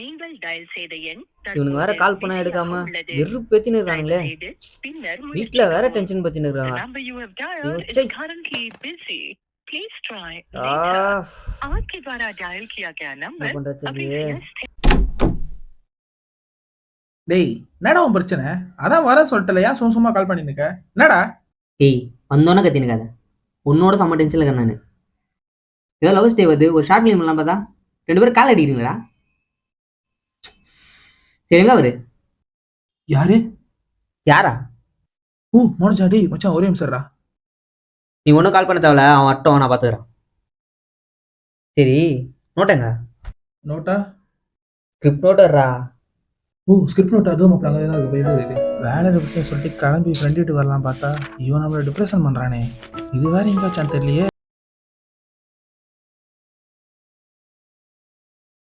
நீங்கள் டயல் செய்த எண் இவனுங்க வேற கால் பண்ண எடுக்காம வெறுப்பேத்தின்னு இருக்கானுங்களே. பின்னர் வீட்டுல வேற டென்ஷன் பத்தின்னு இருக்காங்க. என்ன பண்றது தெரியலையே. டேய் என்னடா உன் பிரச்சனை? அதான் வர சொல்லிட்டல, ஏன் சும்மா கால் பண்ணி நிக்க? என்னடா டேய் வந்தோன்னே கத்தினுக்காத, உன்னோட செம்ம டென்ஷன்ல இருக்கேன் நான். ஏதோ லவ் ஸ்டே வருது, ஒரு ஷார்ட் ஃபிலிம் எல்லாம் பார்த்தா 2 பேரும் கால் அடிக்கிறீங்களா? சரிங்க அவரு யாரு? யாரா? ஓ மனோஜா, டேய் மச்சான் ஒரே நிமிஷம்டா. நீ ஒன்றும் கால் பண்ண தேவையில்ல, அவன் அட்டம் நான் பார்த்துக்கிறேன். சரி நோட்டங்க. நோட்டா? ஸ்கிரிப்ட் நோட்டர்ரா. ஓ ஸ்கிரிப்ட் நோட்டா? அதுவும் அப்புறம் அங்கே தான் இருக்கு, போயிட்டு இருக்கு. வேலையை பற்றி சொல்லிட்டு கிளம்பி ஃப்ரெண்ட் வீட்டுக்கு வரலாம் பார்த்தா இவன் நம்மளை டிப்ரெஷன் பண்ணுறானே. இது வேற எங்கே வச்சான்னு தெரியலையே.